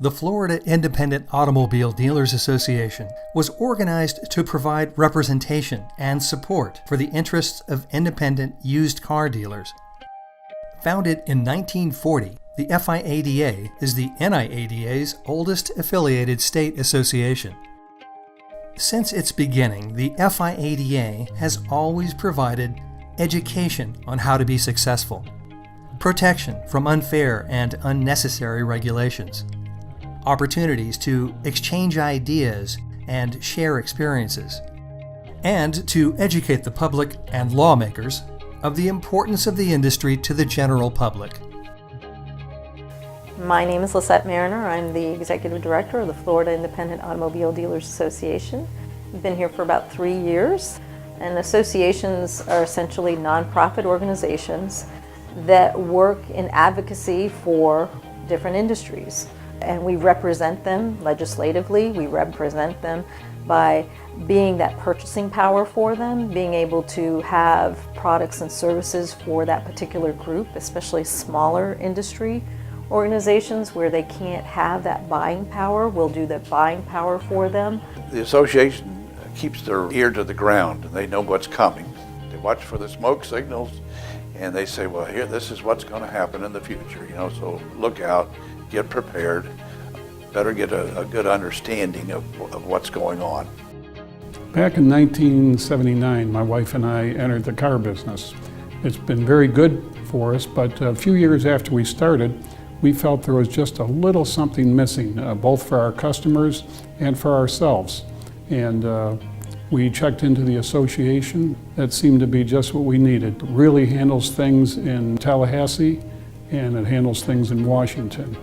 The Florida Independent Automobile Dealers Association was organized to provide representation and support for the interests of independent used car dealers. Founded in 1940, the FIADA is the NIADA's oldest affiliated state association. Since its beginning, the FIADA has always provided education on how to be successful, protection from unfair and unnecessary regulations, opportunities to exchange ideas and share experiences, and to educate the public and lawmakers of the importance of the industry to the general public. My name is Lisette Mariner. I'm the Executive Director of the Florida Independent Automobile Dealers Association. I've been here for about 3 years, and associations are essentially nonprofit organizations that work in advocacy for different industries. And we represent them legislatively, we represent them by being that purchasing power for them, being able to have products and services for that particular group, especially smaller industry organizations where they can't have that buying power. We'll do the buying power for them. The association keeps their ear to the ground and they know what's coming. They watch for the smoke signals and they say, well, here, this is what's going to happen in the future, so look out, get prepared, better get a good understanding of what's going on. Back in 1979, my wife and I entered the car business. It's been very good for us, but a few years after we started, we felt there was just a little something missing, both for our customers and for ourselves. And we checked into the association. That seemed to be just what we needed. It really handles things in Tallahassee and it handles things in Washington.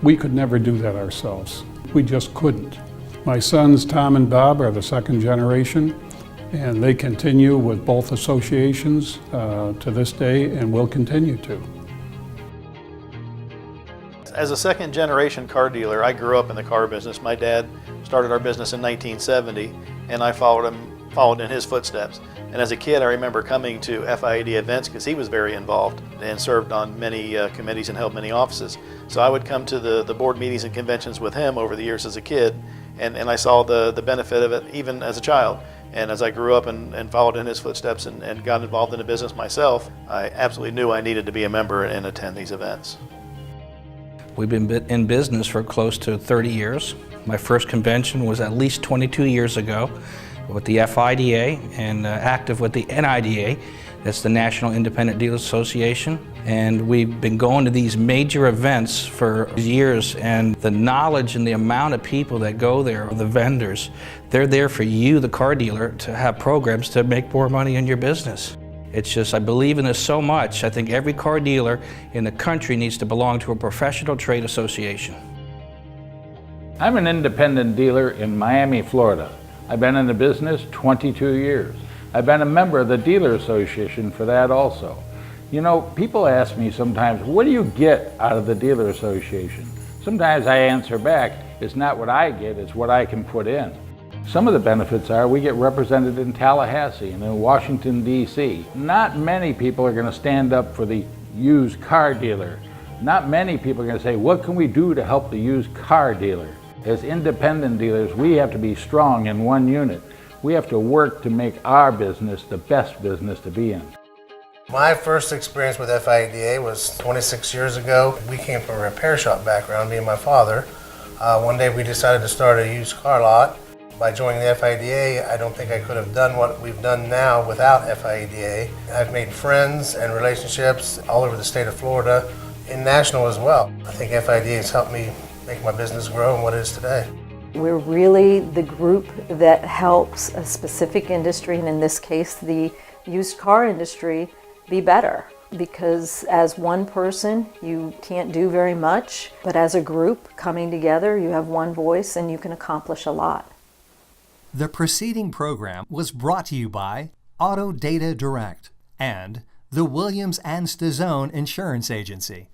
We could never do that ourselves. We just couldn't. My sons, Tom and Bob, are the second generation, and they continue with both associations to this day and will continue to. As a second generation car dealer, I grew up in the car business. My dad started our business in 1970 and I followed in his footsteps. And as a kid I remember coming to FIAD events because he was very involved and served on many committees and held many offices. So I would come to the board meetings and conventions with him over the years as a kid and I saw the benefit of it even as a child. And as I grew up and followed in his footsteps and got involved in the business myself, I absolutely knew I needed to be a member and attend these events. We've been in business for close to 30 years. My first convention was at least 22 years ago with the FIDA and active with the NIDA. That's the National Independent Dealers Association. And we've been going to these major events for years, and the knowledge and the amount of people that go there, the vendors, they're there for you, the car dealer, to have programs to make more money in your business. It's just, I believe in this so much. I think every car dealer in the country needs to belong to a professional trade association. I'm an independent dealer in Miami, Florida. I've been in the business 22 years. I've been a member of the Dealer Association for that also. People ask me sometimes, what do you get out of the Dealer Association? Sometimes I answer back, it's not what I get, it's what I can put in. Some of the benefits are we get represented in Tallahassee and in Washington, D.C. Not many people are going to stand up for the used car dealer. Not many people are going to say, what can we do to help the used car dealer? As independent dealers, we have to be strong in one unit. We have to work to make our business the best business to be in. My first experience with FIADA was 26 years ago. We came from a repair shop background, me and my father. One day we decided to start a used car lot. By joining the FIADA, I don't think I could have done what we've done now without FIADA. I've made friends and relationships all over the state of Florida, and national as well. I think FIADA has helped me make my business grow and what it is today. We're really the group that helps a specific industry, and in this case the used car industry, be better. Because as one person you can't do very much, but as a group coming together you have one voice and you can accomplish a lot. The preceding program was brought to you by Auto Data Direct and the Williams & Stazone Insurance Agency.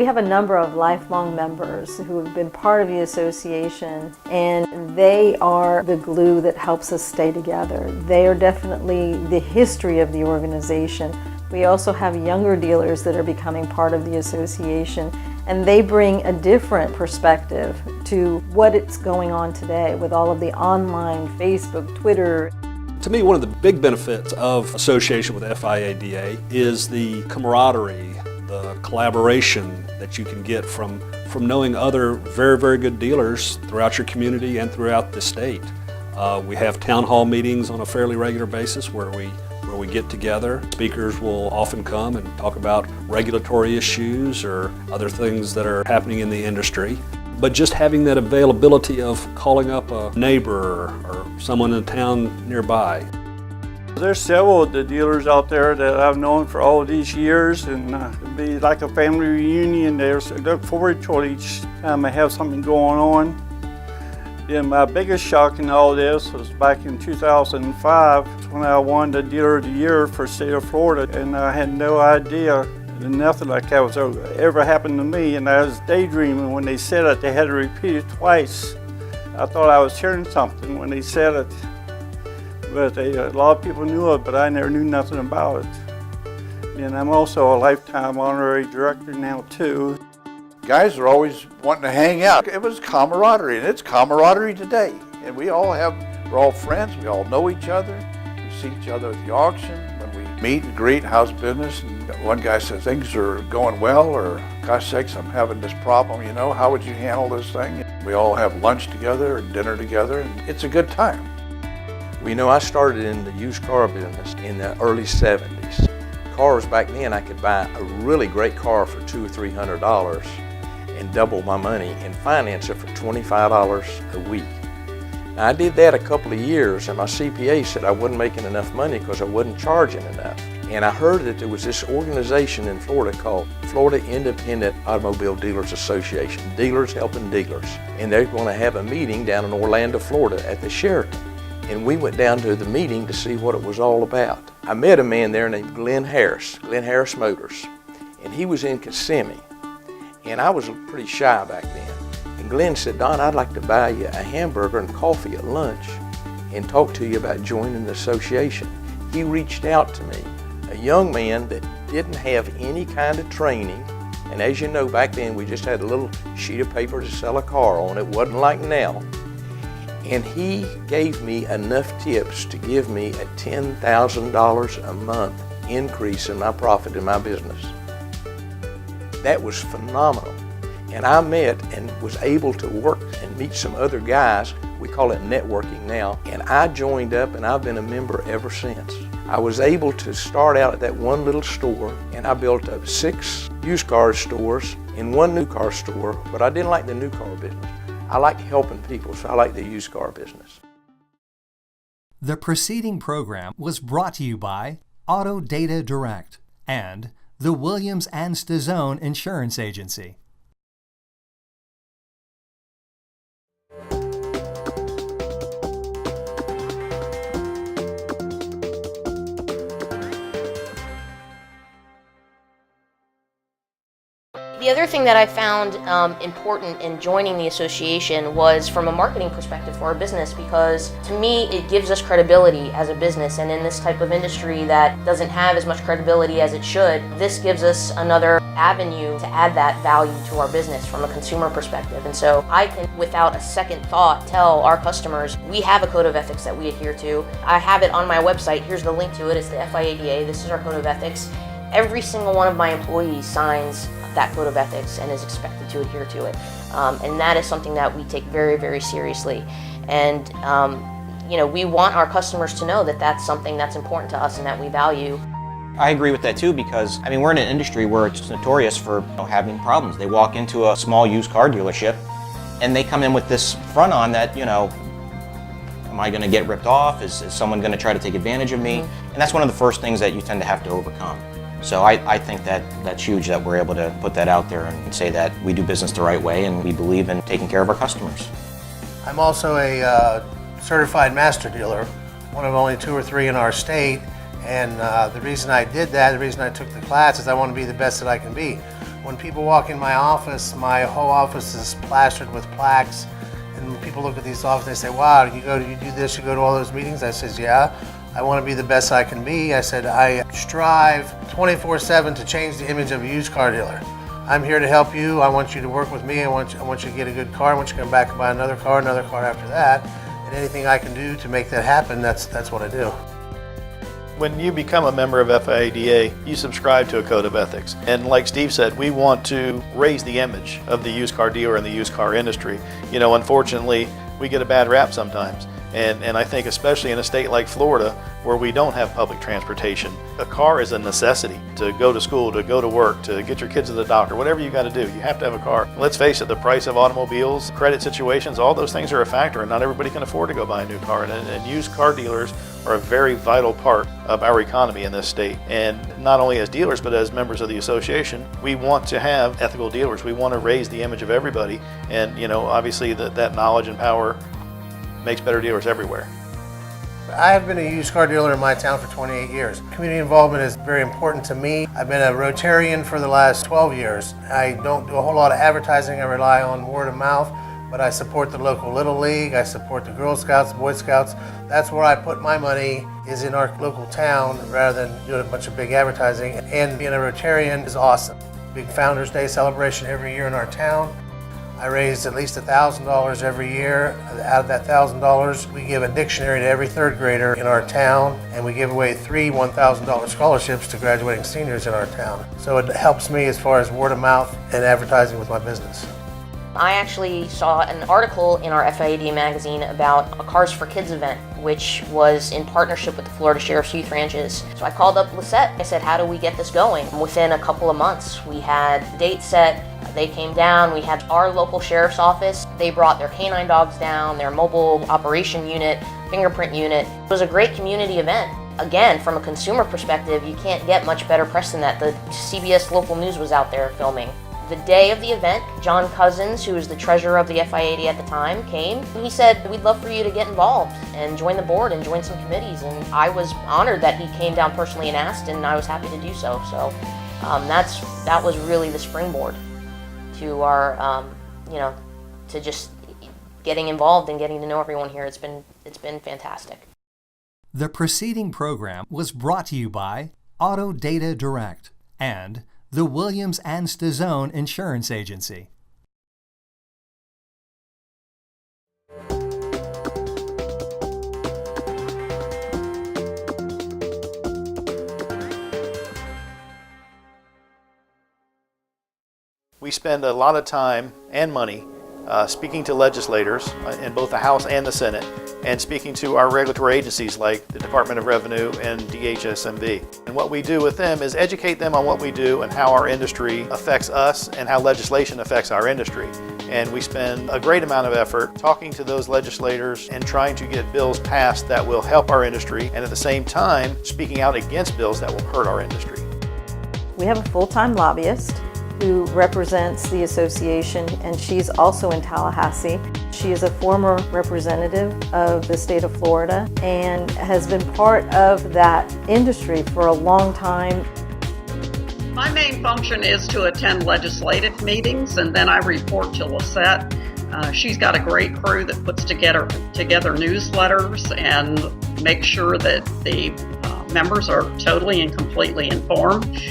We have a number of lifelong members who have been part of the association, and they are the glue that helps us stay together. They are definitely the history of the organization. We also have younger dealers that are becoming part of the association, and they bring a different perspective to what is going on today with all of the online, Facebook, Twitter. To me, one of the big benefits of association with FIADA is the camaraderie, the collaboration that you can get from knowing other very, very good dealers throughout your community and throughout the state. We have town hall meetings on a fairly regular basis where we get together. Speakers will often come and talk about regulatory issues or other things that are happening in the industry. But just having that availability of calling up a neighbor or someone in town nearby. There's several of the dealers out there that I've known for all these years, and it'd be like a family reunion there, so I look forward to it each time I have something going on. And my biggest shock in all this was back in 2005 when I won the Dealer of the Year for the state of Florida, and I had no idea that nothing like that was ever happened to me, and I was daydreaming when they said it. They had to repeat it twice. I thought I was hearing something when they said it. But a lot of people knew it, but I never knew nothing about it. And I'm also a lifetime honorary director now too. Guys are always wanting to hang out. It was camaraderie, and it's camaraderie today. And we're all friends, we all know each other. We see each other at the auction, when we meet and greet, how's business? And one guy says things are going well, or gosh sakes, I'm having this problem, you know, how would you handle this thing? We all have lunch together and dinner together, and it's a good time. Well, you know, I started in the used car business in the early 70s. Cars back then, I could buy a really great car for $200 or $300 and double my money and finance it for $25 a week. Now, I did that a couple of years, and my CPA said I wasn't making enough money because I wasn't charging enough. And I heard that there was this organization in Florida called Florida Independent Automobile Dealers Association, dealers helping dealers. And they're going to have a meeting down in Orlando, Florida at the Sheraton. And we went down to the meeting to see what it was all about. I met a man there named Glenn Harris Motors, and he was in Kissimmee. And I was pretty shy back then. And Glenn said, Don, I'd like to buy you a hamburger and coffee at lunch and talk to you about joining the association. He reached out to me, a young man that didn't have any kind of training. And as you know, back then we just had a little sheet of paper to sell a car on. It wasn't like now. And he gave me enough tips to give me a $10,000 a month increase in my profit in my business. That was phenomenal. And I met and was able to work and meet some other guys. We call it networking now. And I joined up, and I've been a member ever since. I was able to start out at that one little store, and I built up 6 used car stores and 1 new car store, but I didn't like the new car business. I like helping people, so I like the used car business. The preceding program was brought to you by Auto Data Direct and the Williams & Stazone Insurance Agency. The other thing that I found important in joining the association was from a marketing perspective for our business, because to me it gives us credibility as a business, and in this type of industry that doesn't have as much credibility as it should, this gives us another avenue to add that value to our business from a consumer perspective. And so I can, without a second thought, tell our customers we have a code of ethics that we adhere to. I have it on my website. Here's the link to it. It's the FIADA. This is our code of ethics. Every single one of my employees signs that code of ethics and is expected to adhere to it. And that is something that we take very, very seriously. And you know, we want our customers to know that that's something that's important to us and that we value. I agree with that too, because I mean, we're in an industry where it's notorious for having problems. They walk into a small used car dealership and they come in with this front on that, you know, am I going to get ripped off? Is someone going to try to take advantage of me? And that's one of the first things that you tend to have to overcome. So I think that that's huge that we're able to put that out there and say that we do business the right way and we believe in taking care of our customers. I'm also a certified master dealer, one of only 2 or 3 in our state. And the reason I did that, the reason I took the class, is I want to be the best that I can be. When people walk in my whole office is plastered with plaques. And when people look at these offices, they say, wow, you do this, you go to all those meetings? I says, yeah, I want to be the best I can be. I said, I strive 24/7 to change the image of a used car dealer. I'm here to help you. I want you to work with me. I want you to get a good car. I want you to come back and buy another car after that. And anything I can do to make that happen, that's what I do. When you become a member of FIADA, you subscribe to a code of ethics. And like Steve said, we want to raise the image of the used car dealer and the used car industry. You know, unfortunately, we get a bad rap sometimes. And I think especially in a state like Florida, where we don't have public transportation, a car is a necessity to go to school, to go to work, to get your kids to the doctor, whatever you got to do, you have to have a car. Let's face it, the price of automobiles, credit situations, all those things are a factor, and not everybody can afford to go buy a new car. And used car dealers are a very vital part of our economy in this state. And not only as dealers, but as members of the association, we want to have ethical dealers. We want to raise the image of everybody. And, you know, obviously that knowledge and power makes better dealers everywhere. I have been a used car dealer in my town for 28 years. Community involvement is very important to me. I've been a Rotarian for the last 12 years. I don't do a whole lot of advertising. I rely on word of mouth, but I support the local Little League. I support the Girl Scouts, Boy Scouts. That's where I put my money, is in our local town, rather than doing a bunch of big advertising. And being a Rotarian is awesome. Big Founders Day celebration every year in our town. I raise at least $1,000 every year. Out of that $1,000, we give a dictionary to every third grader in our town, and we give away 3 $1,000 scholarships to graduating seniors in our town. So it helps me as far as word of mouth and advertising with my business. I actually saw an article in our FIADA magazine about a Cars for Kids event, which was in partnership with the Florida Sheriff's Youth Ranches. So I called up Lisette. I said, how do we get this going? Within a couple of months, we had the date set. They came down, we had our local sheriff's office. They brought their canine dogs down, their mobile operation unit, fingerprint unit. It was a great community event. Again, from a consumer perspective, you can't get much better press than that. The CBS local news was out there filming. The day of the event, John Cousins, who was the treasurer of the FIADA at the time, came. He said, we'd love for you to get involved and join the board and join some committees. And I was honored that he came down personally and asked, and I was happy to do so. So that was really the springboard to our, to just getting involved and getting to know everyone here. It's been fantastic. The preceding program was brought to you by Auto Data Direct and the Williams and Stazone Insurance Agency. We spend a lot of time and money speaking to legislators in both the House and the Senate, and speaking to our regulatory agencies like the Department of Revenue and DHSMV. And what we do with them is educate them on what we do and how our industry affects us and how legislation affects our industry. And we spend a great amount of effort talking to those legislators and trying to get bills passed that will help our industry, and at the same time speaking out against bills that will hurt our industry. We have a full-time lobbyist who represents the association, and she's also in Tallahassee. She is a former representative of the state of Florida and has been part of that industry for a long time. My main function is to attend legislative meetings, and then I report to Lisette. She's got a great crew that puts together newsletters and makes sure that the members are totally and completely informed.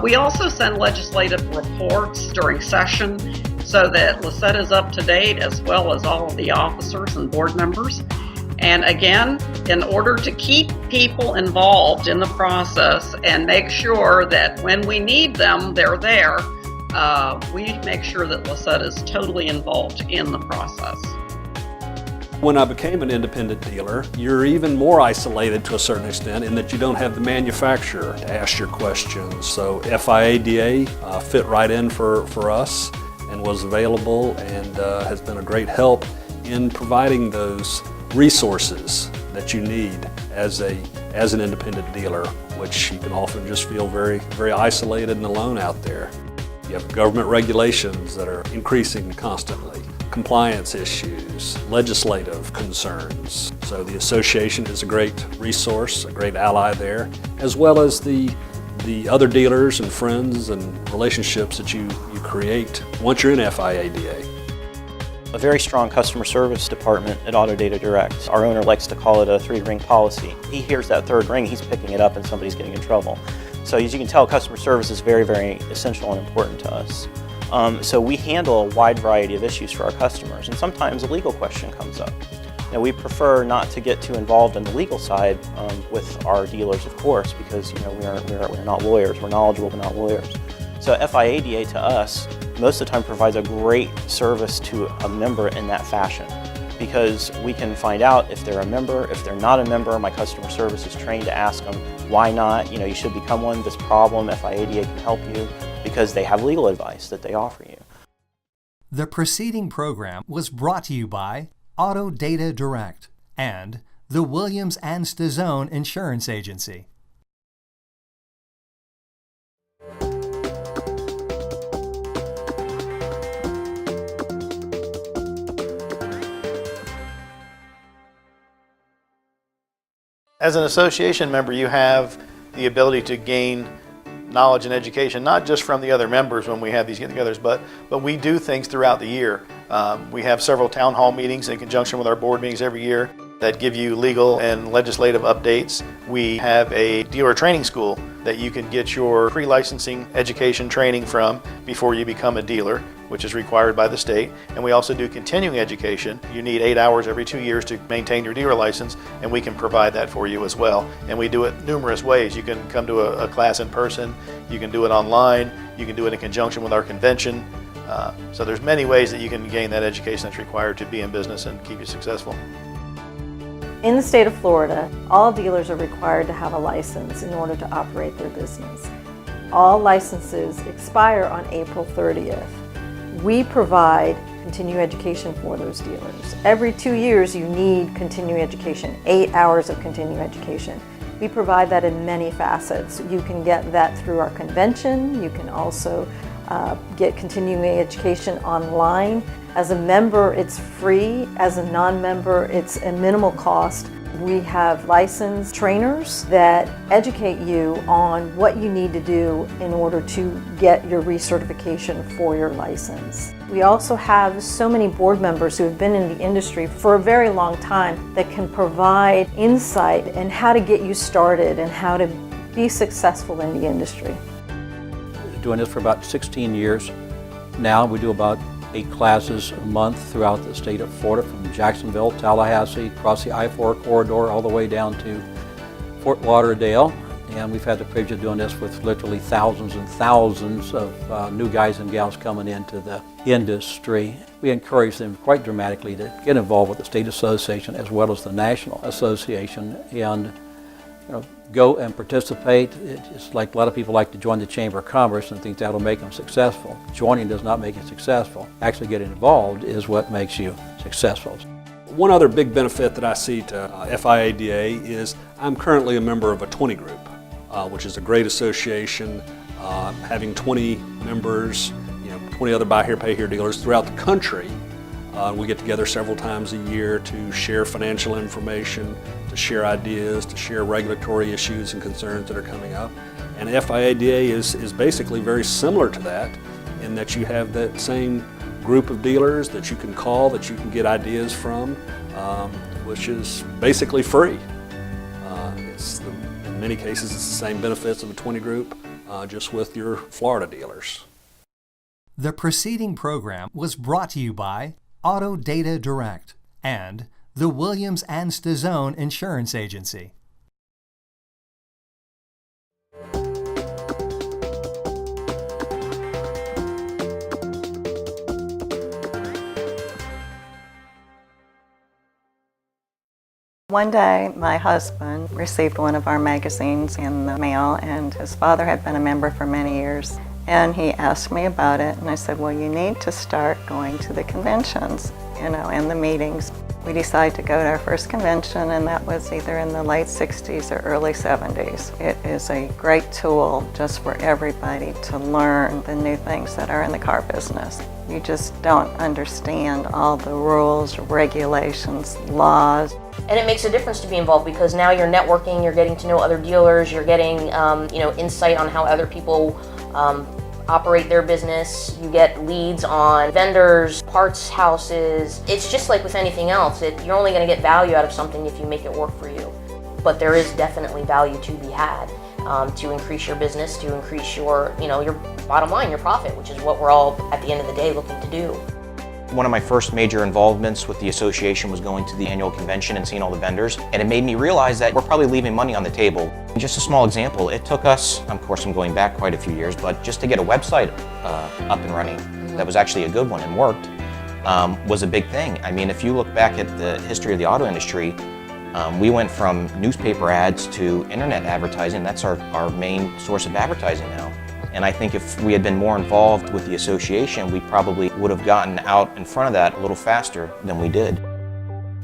We also send legislative reports during session so that Lisette is up to date, as well as all of the officers and board members. And again, in order to keep people involved in the process and make sure that when we need them, they're there, we make sure that Lisette is totally involved in the process. When I became an independent dealer, you're even more isolated to a certain extent in that you don't have the manufacturer to ask your questions. So FIADA fit right in for us and was available and has been a great help in providing those resources that you need as an independent dealer, which you can often just feel very, very isolated and alone out there. You have government regulations that are increasing constantly, compliance issues, legislative concerns. So the association is a great resource, a great ally there, as well as the the other dealers and friends and relationships that you create once you're in FIADA. A very strong customer service department at Auto Data Direct. Our owner likes to call it a 3-ring policy. He hears that 3rd ring, he's picking it up and somebody's getting in trouble. So as you can tell, customer service is very, very essential and important to us. So we handle a wide variety of issues for our customers, and sometimes a legal question comes up. Now, we prefer not to get too involved in the legal side with our dealers, of course, because we're not lawyers. We're knowledgeable, but not lawyers. So FIADA to us, most of the time provides a great service to a member in that fashion, because we can find out if they're a member, if they're not a member. My customer service is trained to ask them, why not? You should become one. This problem, FIADA can help you, because they have legal advice that they offer you. The preceding program was brought to you by Auto Data Direct and the Williams and Stazone Insurance Agency. As an association member, you have the ability to gain knowledge and education, not just from the other members when we have these get-togethers, but we do things throughout the year. We have several town hall meetings in conjunction with our board meetings every year that give you legal and legislative updates. We have a dealer training school that you can get your pre-licensing education training from before you become a dealer, which is required by the state. And we also do continuing education. You need 8 hours every 2 years to maintain your dealer license, and we can provide that for you as well. And we do it numerous ways. You can come to a class in person, you can do it online, you can do it in conjunction with our convention. So there's many ways that you can gain that education that's required to be in business and keep you successful. In the state of Florida, all dealers are required to have a license in order to operate their business. All licenses expire on April 30th. We provide continuing education for those dealers. Every 2 years you need continuing education, 8 hours of continuing education. We provide that in many facets. You can get that through our convention. You can also get continuing education online. As a member, it's free. As a non-member, it's a minimal cost. We have licensed trainers that educate you on what you need to do in order to get your recertification for your license. We also have so many board members who have been in the industry for a very long time that can provide insight in how to get you started and how to be successful in the industry. Doing this for about 16 years now. We do about 8 classes a month throughout the state of Florida, from Jacksonville, Tallahassee, across the I-4 corridor, all the way down to Fort Lauderdale. And we've had the privilege of doing this with literally thousands and thousands of new guys and gals coming into the industry. We encourage them quite dramatically to get involved with the state association as well as the national association, and go and participate. It's like a lot of people like to join the Chamber of Commerce and think that'll make them successful. Joining does not make you successful. Actually getting involved is what makes you successful. One other big benefit that I see to FIADA is I'm currently a member of a 20 group, which is a great association, having 20 members, 20 other buy here, pay here dealers throughout the country. We get together several times a year to share financial information, to share ideas, to share regulatory issues and concerns that are coming up. And FIADA is basically very similar to that, in that you have that same group of dealers that you can call, that you can get ideas from, which is basically free. In many cases, it's the same benefits of a 20 group, just with your Florida dealers. The preceding program was brought to you by Auto Data Direct and the Williams and Stazone Insurance Agency. One day, my husband received one of our magazines in the mail, and his father had been a member for many years. And he asked me about it, and I said, well, you need to start going to the conventions, and the meetings. We decided to go to our first convention, and that was either in the late 60s or early 70s. It is a great tool just for everybody to learn the new things that are in the car business. You just don't understand all the rules, regulations, laws. And it makes a difference to be involved because now you're networking, you're getting to know other dealers, you're getting insight on how other people operate their business. You get leads on vendors, parts houses. It's just like with anything else. You're only going to get value out of something if you make it work for you. But there is definitely value to be had to increase your business, to increase your bottom line, your profit, which is what we're all at the end of the day looking to do. One of my first major involvements with the association was going to the annual convention and seeing all the vendors, and it made me realize that we're probably leaving money on the table. Just a small example, it took us, of course I'm going back quite a few years, but just to get a website up and running that was actually a good one and worked was a big thing. I mean, if you look back at the history of the auto industry, we went from newspaper ads to internet advertising. That's our main source of advertising now. And I think if we had been more involved with the association, we probably would have gotten out in front of that a little faster than we did.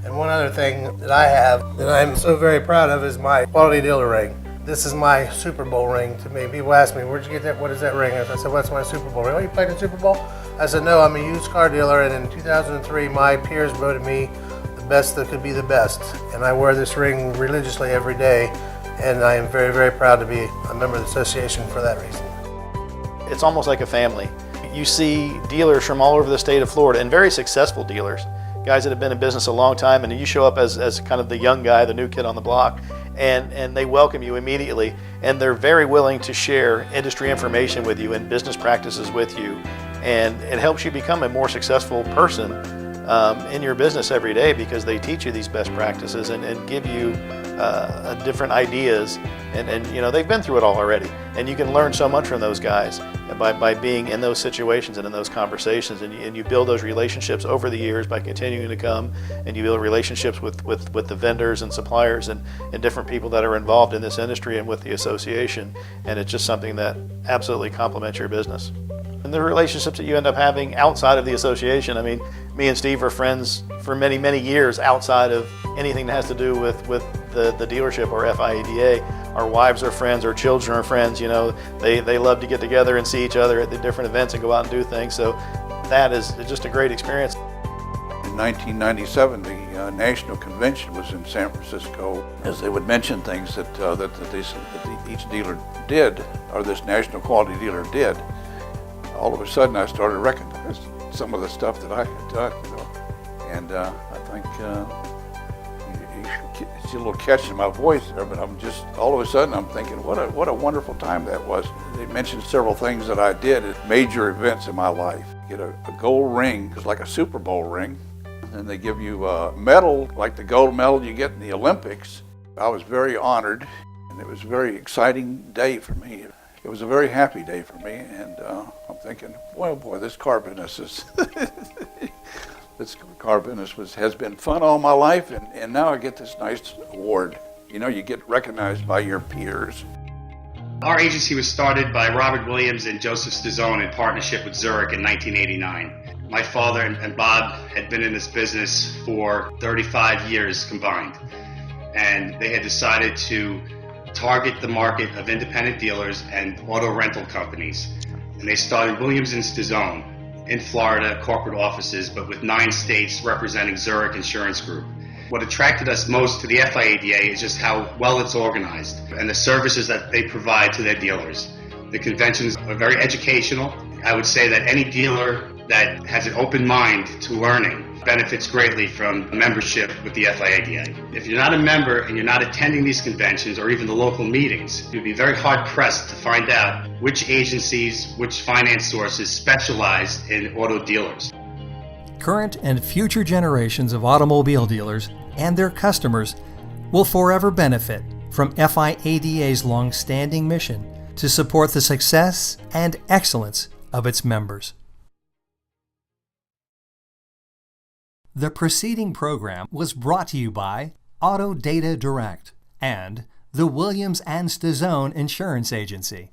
And one other thing that I have that I'm so very proud of is my quality dealer ring. This is my Super Bowl ring to me. People ask me, where'd you get that? What is that ring? I said, what's my Super Bowl ring? Oh, you played the Super Bowl? I said, no, I'm a used car dealer, and in 2003, my peers voted me the best that could be the best. And I wear this ring religiously every day, and I am very, very proud to be a member of the association for that reason. It's almost like a family. You see dealers from all over the state of Florida, and very successful dealers, guys that have been in business a long time, and you show up as kind of the young guy, the new kid on the block, and they welcome you immediately, and they're very willing to share industry information with you and business practices with you, and it helps you become a more successful person in your business every day because they teach you these best practices and give you different ideas, and they've been through it all already, and you can learn so much from those guys by being in those situations and in those conversations, and you build those relationships over the years by continuing to come, and you build relationships with the vendors and suppliers and different people that are involved in this industry and with the association, and it's just something that absolutely complements your business. And the relationships that you end up having outside of the association, I mean, me and Steve are friends for many, many years outside of anything that has to do with the dealership or FIADA. Our wives are friends, our children are friends, they love to get together and see each other at the different events and go out and do things. So that is just a great experience. In 1997, the national convention was in San Francisco. As they would mention things that each dealer did, or this national quality dealer did, all of a sudden I started recognizing some of the stuff that I had done, and I think you see a little catch in my voice there, but I'm just, all of a sudden I'm thinking, what a wonderful time that was. They mentioned several things that I did at major events in my life. Get a gold ring, it's like a Super Bowl ring, and they give you a medal, like the gold medal you get in the Olympics. I was very honored, and it was a very exciting day for me. It was a very happy day for me, and I'm thinking, well, boy, this car business has been fun all my life, and now I get this nice award. You get recognized by your peers. Our agency was started by Robert Williams and Joseph Stazone in partnership with Zurich in 1989. My father and Bob had been in this business for 35 years combined, and they had decided to target the market of independent dealers and auto rental companies. And they started Williams and Stazone in Florida, corporate offices, but with 9 states representing Zurich Insurance Group. What attracted us most to the FIADA is just how well it's organized and the services that they provide to their dealers. The conventions are very educational. I would say that any dealer that has an open mind to learning benefits greatly from membership with the FIADA. If you're not a member and you're not attending these conventions or even the local meetings, you'd be very hard-pressed to find out which agencies, which finance sources specialize in auto dealers. Current and future generations of automobile dealers and their customers will forever benefit from FIADA's long-standing mission to support the success and excellence of its members. The preceding program was brought to you by Auto Data Direct and the Williams and Stazone Insurance Agency.